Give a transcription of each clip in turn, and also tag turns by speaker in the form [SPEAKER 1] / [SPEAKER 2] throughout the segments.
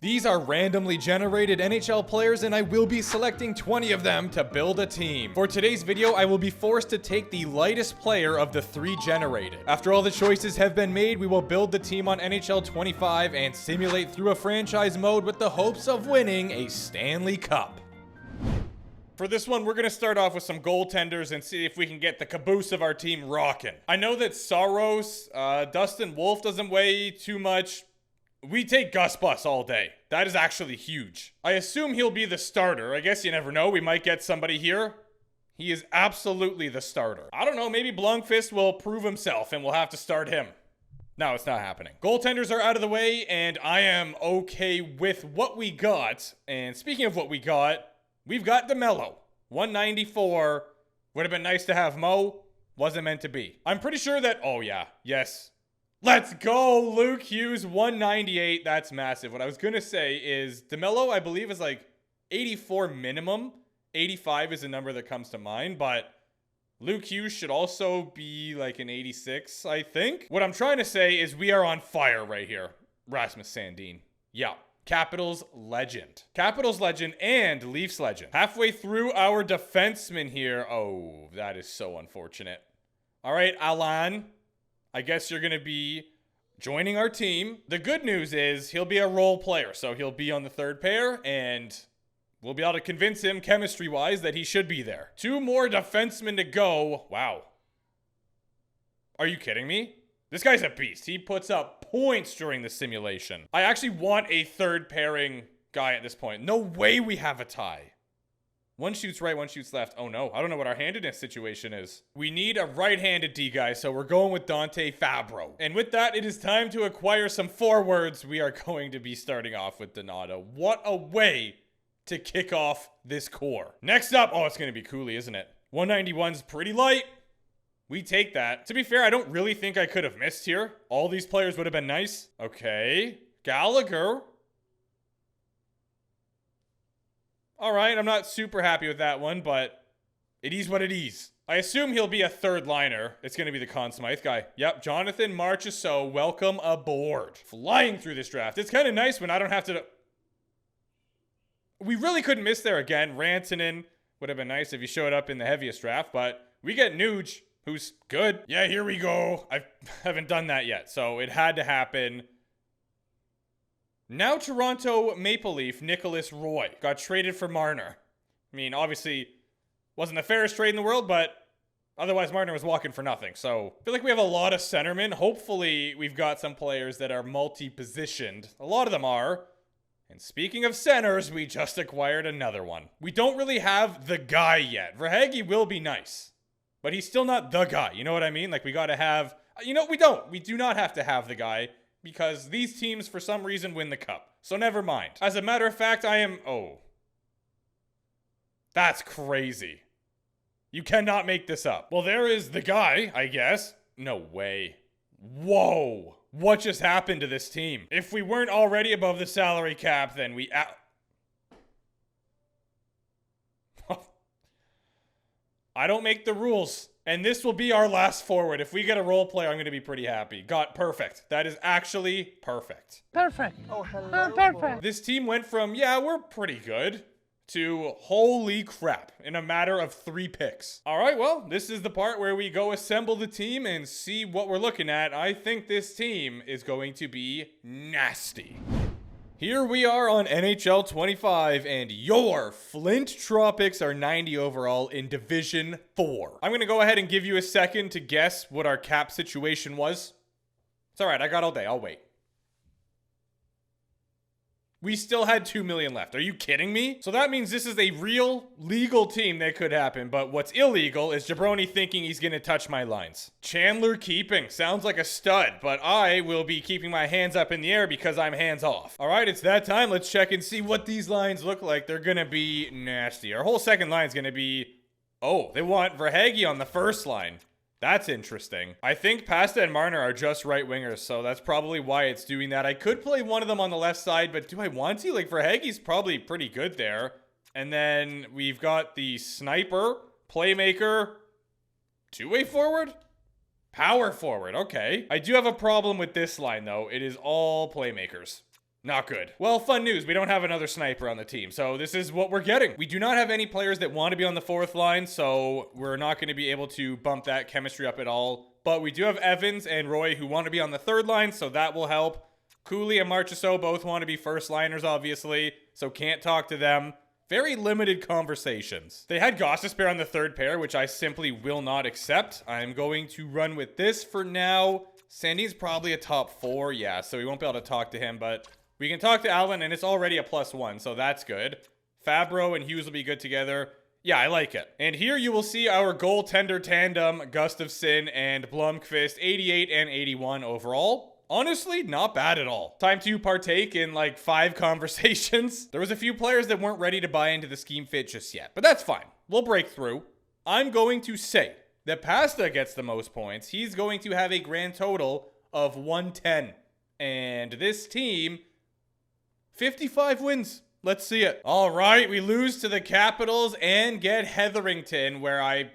[SPEAKER 1] These are randomly generated NHL players and I will be selecting 20 of them to build a team. For today's video, I will be forced to take the lightest player of the 3 generated. After all the choices have been made, we will build the team on NHL 25 and simulate through a franchise mode with the hopes of winning a Stanley Cup. For this one, we're going to start off with some goaltenders and see if we can get the caboose of our team rocking. I know that Saros, Dustin Wolf doesn't weigh too much. We take Gus Bus all day. That is actually huge. I assume he'll be the starter. I guess you never know. We might get somebody here. He is absolutely the starter. I don't know. Maybe Blomqvist will prove himself and we'll have to start him. No, it's not happening. Goaltenders are out of the way and I am okay with what we got. And speaking of what we got, we've got DeMello. 194. Would have been nice to have Mo. Wasn't meant to be. I'm pretty sure that... Oh, yeah. Yes. Let's go, Luke Hughes, 198. That's massive. What I was going to say is DeMello, I believe, is like 84 minimum. 85 is a number that comes to mind, but Luke Hughes should also be like an 86, I think. What I'm trying to say is we are on fire right here. Rasmus Sandin. Yeah. Capitals legend. Capitals legend and Leafs legend. Halfway through our defenseman here. Oh, that is so unfortunate. All right, Alan. I guess you're going to be joining our team. The good news is he'll be a role player, so he'll be on the third pair, and we'll be able to convince him chemistry-wise that he should be there. 2 more defensemen to go. Wow. Are you kidding me? This guy's a beast. He puts up points during the simulation. I actually want a third pairing guy at this point. No way we have a tie. One shoots right, one shoots left. Oh no, I don't know what our handedness situation is. We need a right-handed D guy, so we're going with Dante Fabro. And with that, it is time to acquire some forwards. We are going to be starting off with Donato. What a way to kick off this core. Next up, oh, it's going to be Cooley, isn't it? 191's pretty light. We take that. To be fair, I don't really think I could have missed here. All these players would have been nice. Okay, Gallagher. All right, I'm not super happy with that one, but it is what it is. I assume he'll be a third liner. It's going to be the Conn Smythe guy. Yep, Jonathan Marchessault, welcome aboard. Flying through this draft. It's kind of nice when I don't have to... We really couldn't miss there again. Rantanen would have been nice if he showed up in the heaviest draft, but we get Nuge, who's good. Yeah, here we go. I haven't done that yet, so it had to happen. Now Toronto Maple Leaf Nicholas Roy got traded for Marner. I mean, obviously, wasn't the fairest trade in the world, but otherwise Marner was walking for nothing. So I feel like we have a lot of centermen. Hopefully, we've got some players that are multi-positioned. A lot of them are. And speaking of centers, we just acquired another one. We don't really have the guy yet. Verhaeghe will be nice, but he's still not the guy. You know what I mean? Like, we got to have... You know, we don't. We do not have to have the guy, because these teams, for some reason, win the cup. So never mind. As a matter of fact, I am... Oh. That's crazy. You cannot make this up. Well, there is the guy, I guess. No way. Whoa. What just happened to this team? If we weren't already above the salary cap, then we... I don't make the rules. And this will be our last forward. If we get a role player, I'm going to be pretty happy. Got perfect. That is actually perfect.
[SPEAKER 2] Perfect. Oh, hello. Perfect.
[SPEAKER 1] This team went from, yeah, we're pretty good, to holy crap in a matter of 3 picks. All right, well, this is the part where we go assemble the team and see what we're looking at. I think this team is going to be nasty. Here we are on NHL 25, and your Flint Tropics are 90 overall in Division 4. I'm going to go ahead and give you a second to guess what our cap situation was. It's all right, I got all day. I'll wait. We still had 2 million left. Are you kidding me? So that means this is a real legal team that could happen, but what's illegal is Jabroni thinking he's going to touch my lines. Chandler keeping. Sounds like a stud, but I will be keeping my hands up in the air because I'm hands off. All right, it's that time. Let's check and see what these lines look like. They're going to be nasty. Our whole second line is going to be... Oh, they want Verhaeghe on the first line. That's interesting. I think Pasta and Marner are just right wingers, so that's probably why it's doing that. I could play one of them on the left side, but do I want to? Like, Verhaeghe's probably pretty good there. And then we've got the sniper, playmaker, two-way forward? Power forward, okay. I do have a problem with this line, though. It is all playmakers. Not good. Well, fun news. We don't have another sniper on the team, so this is what we're getting. We do not have any players that want to be on the fourth line, so we're not going to be able to bump that chemistry up at all. But we do have Evans and Roy who want to be on the third line, so that will help. Cooley and Marchessault both want to be first liners, obviously, so can't talk to them. Very limited conversations. They had Gostisbehere on the third pair, which I simply will not accept. I'm going to run with this for now. Sandin's probably a top 4, yeah, so we won't be able to talk to him, but we can talk to Allen, and it's already a +1, so that's good. Fabro and Hughes will be good together. Yeah, I like it. And here you will see our goaltender tandem, Gustafsson and Blomqvist, 88 and 81 overall. Honestly, not bad at all. Time to partake in like 5 conversations. There was a few players that weren't ready to buy into the scheme fit just yet, but that's fine. We'll break through. I'm going to say that Pasta gets the most points. He's going to have a grand total of 110. And this team, 55 wins. Let's see it. All right, we lose to the Capitals and get Hetherington, where I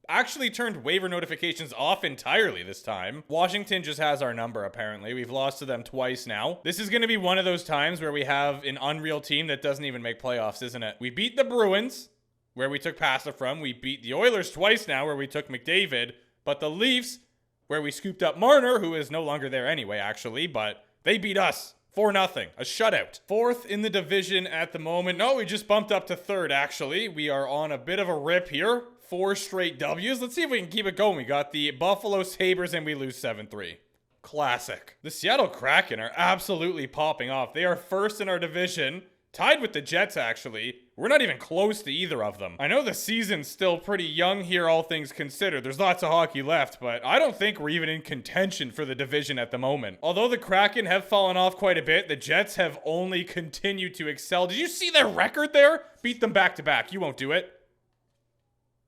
[SPEAKER 1] actually turned waiver notifications off entirely this time. Washington just has our number, apparently. We've lost to them twice now. This is going to be one of those times where we have an unreal team that doesn't even make playoffs, isn't it? We beat the Bruins, where we took Pasta from. We beat the Oilers twice now, where we took McDavid. But the Leafs, where we scooped up Marner, who is no longer there anyway, actually, but they beat us. 4-0, a shutout. 4th in the division at the moment. No, we just bumped up to 3rd, actually. We are on a bit of a rip here. 4 straight W's. Let's see if we can keep it going. We got the Buffalo Sabres and we lose 7-3. Classic. The Seattle Kraken are absolutely popping off. They are 1st in our division. Tied with the Jets, actually. We're not even close to either of them. I know the season's still pretty young here, all things considered. There's lots of hockey left, but I don't think we're even in contention for the division at the moment. Although the Kraken have fallen off quite a bit, the Jets have only continued to excel. Did you see their record there? Beat them back-to-back. You won't do it.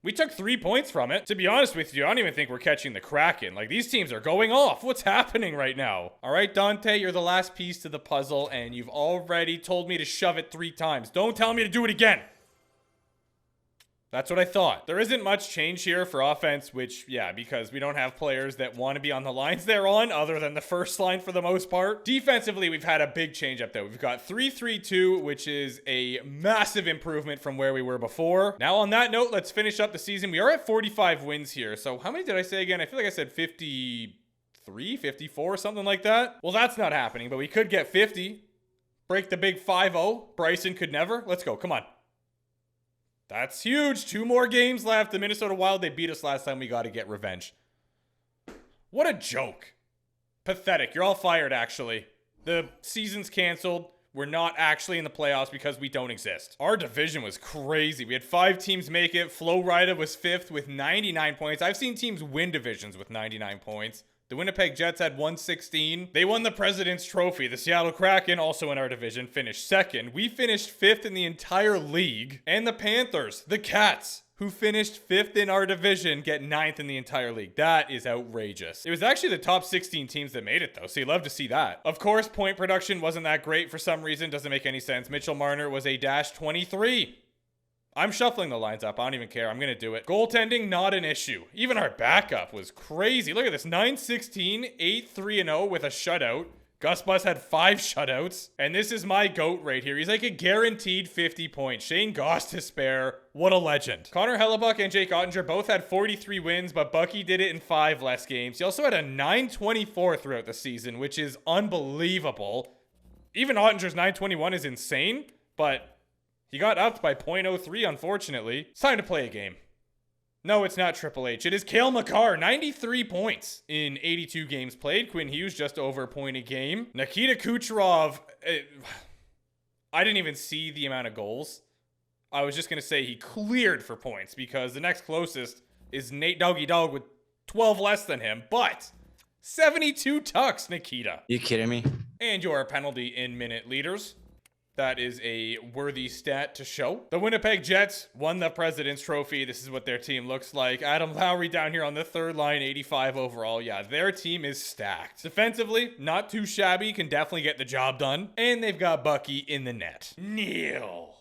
[SPEAKER 1] We took 3 points from it. To be honest with you, I don't even think we're catching the Kraken. Like, these teams are going off. What's happening right now? All right, Dante, you're the last piece to the puzzle, and you've already told me to shove it 3 times. Don't tell me to do it again. That's what I thought. There isn't much change here for offense, which, yeah, because we don't have players that want to be on the lines they're on, other than the first line for the most part. Defensively, we've had a big change up there. We've got 3-3-2, which is a massive improvement from where we were before. Now, on that note, let's finish up the season. We are at 45 wins here. So how many did I say again? I feel like I said 53, 54, something like that. Well, that's not happening, but we could get 50. Break the big 5-0. Bryson could never. Let's go. Come on. That's huge. 2 more games left. The Minnesota Wild, they beat us last time. We got to get revenge. What a joke. Pathetic. You're all fired, actually. The season's canceled. We're not actually in the playoffs because we don't exist. Our division was crazy. We had 5 teams make it. Florida was 5th with 99 points. I've seen teams win divisions with 99 points. The Winnipeg Jets had 116. They won the President's Trophy. The Seattle Kraken, also in our division, finished 2nd. We finished 5th in the entire league. And the Panthers, the Cats, who finished 5th in our division, get 9th in the entire league. That is outrageous. It was actually the top 16 teams that made it, though, so you'd love to see that. Of course, point production wasn't that great for some reason. Doesn't make any sense. Mitchell Marner was a -23. I'm shuffling the lines up. I don't even care. I'm going to do it. Goaltending, not an issue. Even our backup was crazy. Look at this. 9-16, 8-3-0 with a shutout. Gus Bus had 5 shutouts. And this is my GOAT right here. He's like a guaranteed 50 points. Shane Gostisbehere. What a legend. Connor Hellebuck and Jake Ottinger both had 43 wins, but Bucky did it in 5 less games. He also had a 924 throughout the season, which is unbelievable. Even Ottinger's 921 is insane, but he got upped by .03, unfortunately. It's time to play a game. No, it's not Triple H. It is Cale Makar, 93 points in 82 games played. Quinn Hughes just over a point a game. Nikita Kucherov, I didn't even see the amount of goals. I was just going to say he cleared for points because the next closest is Nate Doggy Dog with 12 less than him. But 72 tucks, Nikita.
[SPEAKER 3] You kidding me?
[SPEAKER 1] And your penalty in minute leaders. That is a worthy stat to show. The Winnipeg Jets won the President's Trophy. This is what their team looks like. Adam Lowry down here on the 3rd line, 85 overall. Yeah, their team is stacked. Defensively, not too shabby. Can definitely get the job done. And they've got Bucky in the net. Neil.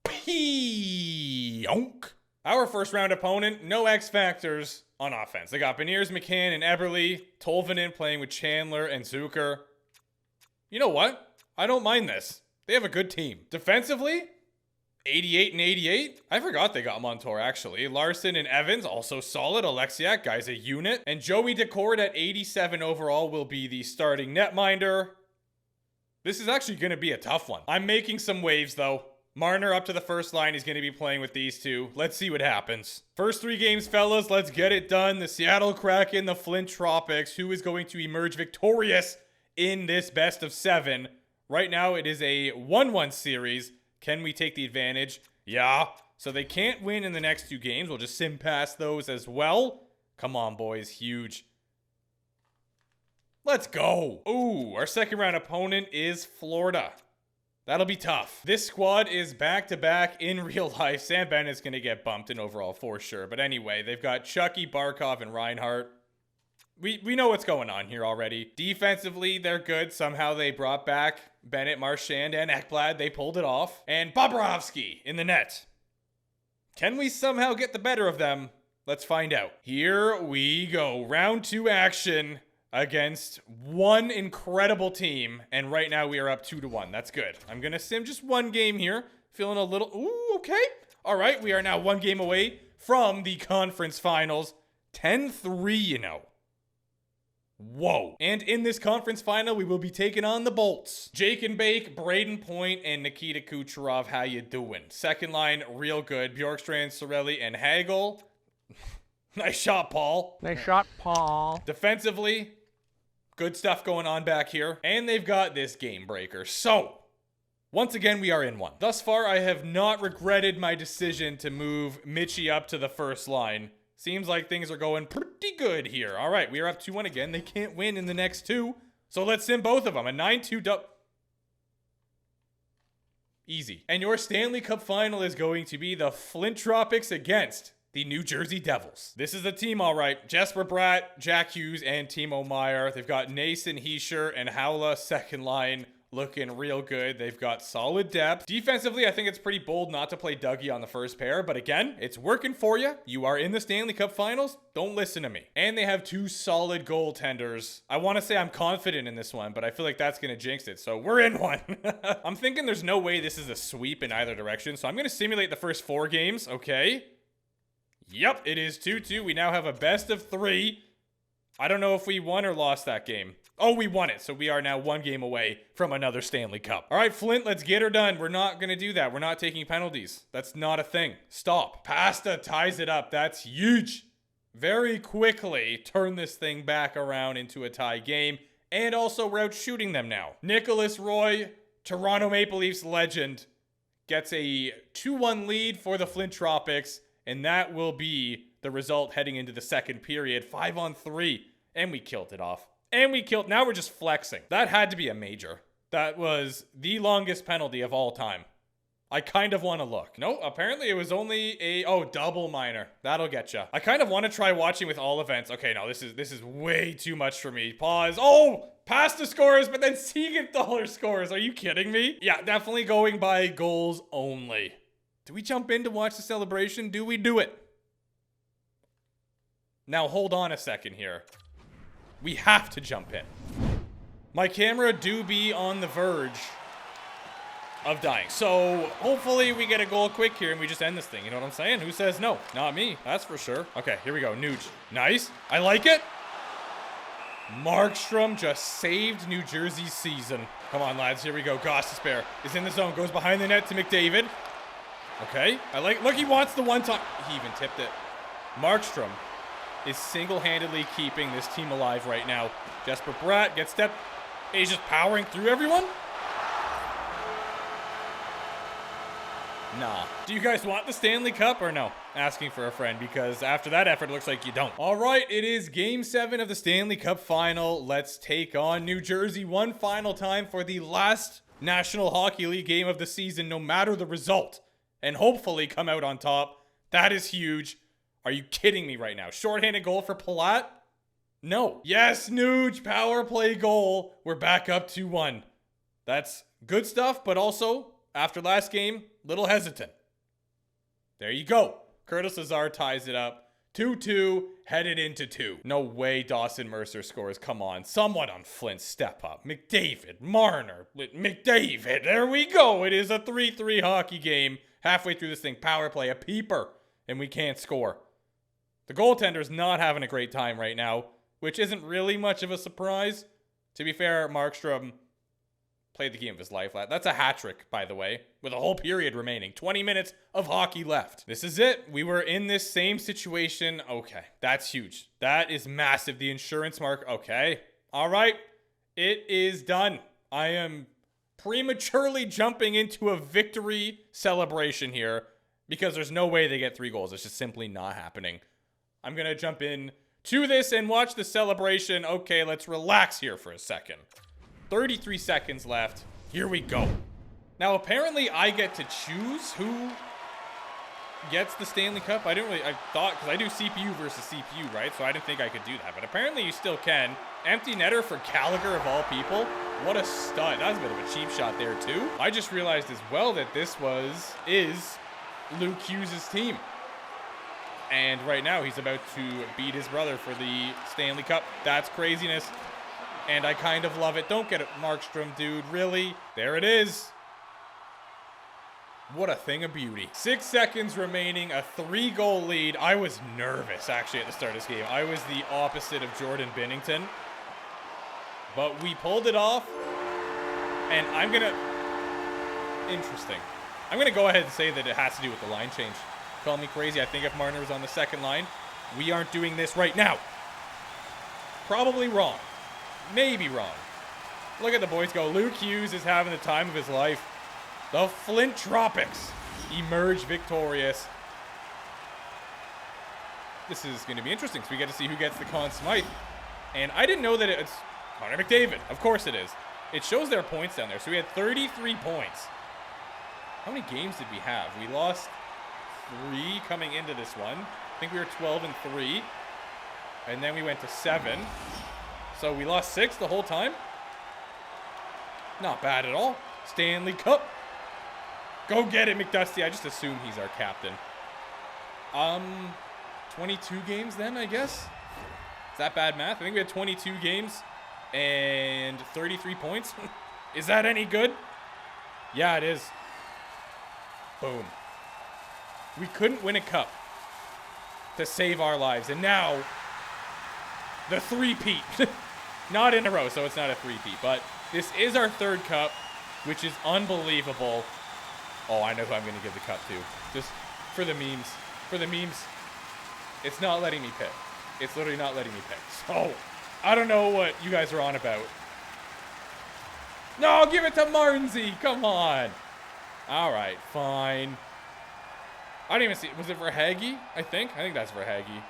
[SPEAKER 1] Pionk. Our first round opponent, no X factors on offense. They got Beniers, McCann, and Eberle. Tolvanen playing with Chandler and Zucker. You know what? I don't mind this. They have a good team. Defensively, 88 and 88. I forgot they got Montour, actually. Larson and Evans, also solid. Alexiak, guy's a unit. And Joey Decord at 87 overall will be the starting netminder. This is actually going to be a tough one. I'm making some waves, though. Marner up to the first line. He's going to be playing with these two. Let's see what happens. First 3 games, fellas. Let's get it done. The Seattle Kraken, the Flint Tropics. Who is going to emerge victorious in this best of 7? Right now, it is a 1-1 series. Can we take the advantage? Yeah. So they can't win in the next 2 games. We'll just sim past those as well. Come on, boys. Huge. Let's go. Ooh, our second round opponent is Florida. That'll be tough. This squad is back-to-back in real life. Sam Bennett's going to get bumped in overall for sure. But anyway, they've got Chucky, Barkov, and Reinhart. We know what's going on here already. Defensively, they're good. Somehow they brought back Bennett, Marchand, and Ekblad. They pulled it off. And Bobrovsky in the net. Can we somehow get the better of them? Let's find out. Here we go. Round 2 action against one incredible team. And right now we are up 2-1. That's good. I'm going to sim just 1 game here. Feeling a little... Ooh, okay. All right, we are now 1 game away from the conference finals. 10-3, you know. Whoa. And in this conference final, we will be taking on the Bolts. Jake and Bake, Braden Point, and Nikita Kucherov. How you doing? Second line, real good. Bjorkstrand, Sorelli, and Hagel. Nice shot, Paul.
[SPEAKER 2] Nice shot, Paul.
[SPEAKER 1] Defensively, good stuff going on back here. And they've got this game breaker. So, once again, we are in 1. Thus far, I have not regretted my decision to move Mitchie up to the first line. Seems like things are going pretty good here. All right, we are up 2-1 again. They can't win in the next 2. So let's sim both of them. A 9-2 dub. Easy. And your Stanley Cup final is going to be the Flint Tropics against the New Jersey Devils. This is the team, all right. Jesper Bratt, Jack Hughes, and Timo Meier. They've got Nason, Heischer, and Howla second line. Looking real good. They've got solid depth. Defensively, I think it's pretty bold not to play Dougie on the first pair. But again, it's working for you. You are in the Stanley Cup Finals. Don't listen to me. And they have 2 solid goaltenders. I want to say I'm confident in this one, but I feel like that's going to jinx it. So we're in 1. I'm thinking there's no way this is a sweep in either direction. So I'm going to simulate the first 4 games. Okay. Yep, it is 2-2. We now have a best of 3. I don't know if we won or lost that game. Oh, we won it. So we are now 1 game away from another Stanley Cup. All right, Flint, let's get her done. We're not going to do that. We're not taking penalties. That's not a thing. Stop. Pasta ties it up. That's huge. Very quickly turn this thing back around into a tie game. And also we're out shooting them now. Nicholas Roy, Toronto Maple Leafs legend, gets a 2-1 lead for the Flint Tropics. And that will be the result heading into the second period. 5-on-3. And we killed it off. And we killed. Now we're just flexing. That had to be a major. That was the longest penalty of all time. I kind of want to look. No, apparently it was only a... Oh, double minor. That'll get you. I kind of want to try watching with all events. Okay, no, this is way too much for me. Pause. Oh, Pasta scores, but then Siegenthaler scores. Are you kidding me? Yeah, definitely going by goals only. Do we jump in to watch the celebration? Do we do it? Now, hold on a second here. We have to jump in. My camera do be on the verge of dying. So, hopefully we get a goal quick here and we just end this thing. You know what I'm saying? Who says no? Not me. That's for sure. Okay, here we go. Nuge. Nice. I like it. Markstrom just saved New Jersey's season. Come on, lads. Here we go. Gostisbehere is in the zone. Goes behind the net to McDavid. Okay. I like... Look, he wants the one time... He even tipped it. Markstrom is single-handedly keeping this team alive right now. Jesper Bratt gets stepped. He's just powering through everyone. Nah. Do you guys want the Stanley Cup or no? Asking for a friend, because after that effort, it looks like you don't. All right, it is Game 7 of the Stanley Cup Final. Let's take on New Jersey one final time for the last National Hockey League game of the season, no matter the result. And hopefully come out on top. That is huge. Are you kidding me right now? Shorthanded goal for Palat? No. Yes, Nuge, power play goal. We're back up 2-1. That's good stuff, but also, after last game, little hesitant. There you go. Curtis Lazar ties it up. 2-2, headed into 2. No way Dawson Mercer scores. Come on. Someone on Flint step up. McDavid, Marner, McDavid. There we go. It is a 3-3 hockey game. Halfway through this thing, power play, a peeper, and we can't score. The goaltender's not having a great time right now, which isn't really much of a surprise. To be fair, Markstrom played the game of his life. That's a hat trick, by the way, with a whole period remaining. 20 minutes of hockey left. This is it. We were in this same situation. Okay, that's huge. That is massive. The insurance mark. Okay. All right. It is done. I am prematurely jumping into a victory celebration here because there's no way they get 3 goals. It's just simply not happening. I'm going to jump in to this and watch the celebration. Okay, let's relax here for a second. 33 seconds left. Here we go. Now, apparently I get to choose who gets the Stanley Cup. I thought, because I do CPU versus CPU, right? So I didn't think I could do that. But apparently you still can. Empty netter for Gallagher of all people. What a stud. That was a bit of a cheap shot there too. I just realized as well that this is Luke Hughes' team. And right now he's about to beat his brother for the Stanley Cup. That's craziness. And I kind of love it. Don't get it, Markstrom, dude. Really? There it is. What a thing of beauty. 6 seconds remaining, a 3-goal lead. I was nervous, actually, at the start of this game. I was the opposite of Jordan Binnington. But we pulled it off. And I'm going to... Interesting. I'm going to go ahead and say that it has to do with the line change. Call me crazy. I think if Marner was on the second line, we aren't doing this right now. Probably wrong. Maybe wrong. Look at the boys go. Luke Hughes is having the time of his life. The Flint Tropics emerge victorious. This is going to be interesting because we get to see who gets the Conn Smythe. And I didn't know that it's Connor McDavid. Of course it is. It shows their points down there. So we had 33 points. How many games did we have? We lost 3 coming into this one. I think we were 12-3. And then we went to 7. So we lost 6 the whole time. Not bad at all. Stanley Cup. Go get it, McDusty. I just assume he's our captain. 22 games then, I guess. Is that bad math? I think we had 22 games and 33 points. Is that any good? Yeah, it is. Boom. We couldn't win a cup to save our lives. And now, the three-peat. Not in a row, so it's not a three-peat. But this is our 3rd cup, which is unbelievable. Oh, I know who I'm going to give the cup to. Just for the memes. For the memes. It's not letting me pick. It's literally not letting me pick. So, I don't know what you guys are on about. No, give it to Martinsy. Come on. All right, fine. I didn't even see. Was it Verhaeghe? I think that's Verhaeghe.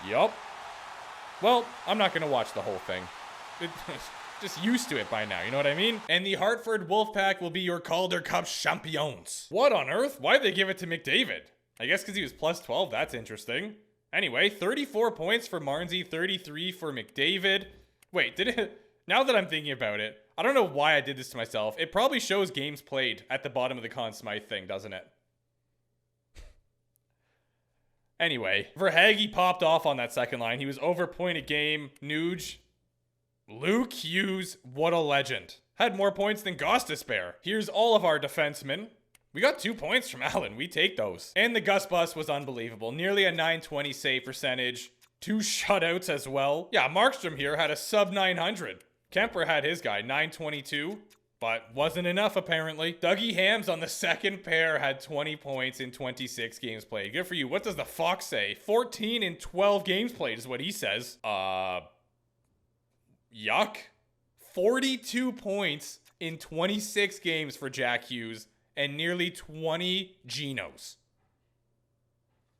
[SPEAKER 1] Yup. Well, I'm not going to watch the whole thing. Just used to it by now, you know what I mean? And the Hartford Wolfpack will be your Calder Cup champions. What on earth? Why'd they give it to McDavid? I guess because he was plus 12. That's interesting. Anyway, 34 points for Marnsey, 33 for McDavid. Wait, did it... Now that I'm thinking about it, I don't know why I did this to myself. It probably shows games played at the bottom of the Conn Smythe thing, doesn't it? Anyway, Verhaeghe popped off on that second line. He was over point a game. Nuge. Luke Hughes, what a legend. Had more points than Gostisbehere. Here's all of our defensemen. We got 2 points from Allen. We take those. And the Gus Bus was unbelievable. Nearly a 920 save percentage. 2 shutouts as well. Yeah, Markstrom here had a sub 900. Kemper had his guy, 922. But wasn't enough, apparently. Dougie Hams on the second pair had 20 points in 26 games played. Good for you. What does the Fox say? 14 in 12 games played is what he says. Yuck. 42 points in 26 games for Jack Hughes and nearly 20 Genos.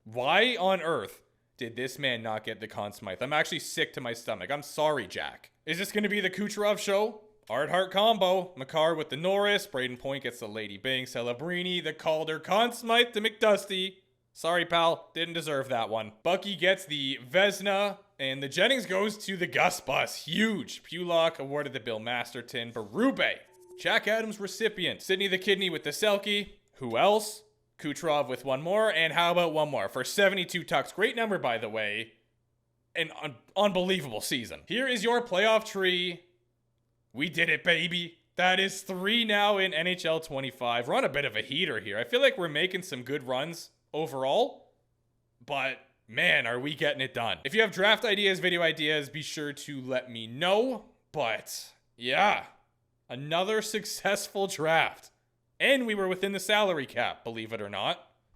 [SPEAKER 1] Why on earth did this man not get the Conn Smythe? I'm actually sick to my stomach. I'm sorry, Jack. Is this going to be the Kucherov show? Hard combo. Makar with the Norris. Braden Point gets the Lady Byng. Celebrini, the Calder. Conn Smythe to McDusty. Sorry, pal. Didn't deserve that one. Bucky gets the Vezina. And the Jennings goes to the Gus Bus. Huge. Pulock awarded the Bill Masterton. Berube, Jack Adams recipient. Sidney the Kidney with the Selkie. Who else? Kucherov with one more, and how about one more for 72 tucks? Great number, by the way. An unbelievable season. Here is your playoff tree. We did it, baby. That is 3 now in NHL 25. We're on a bit of a heater here. I feel like we're making some good runs overall, but man, are we getting it done. If you have draft ideas, video ideas, be sure to let me know. But yeah, another successful draft. And we were within the salary cap, believe it or not.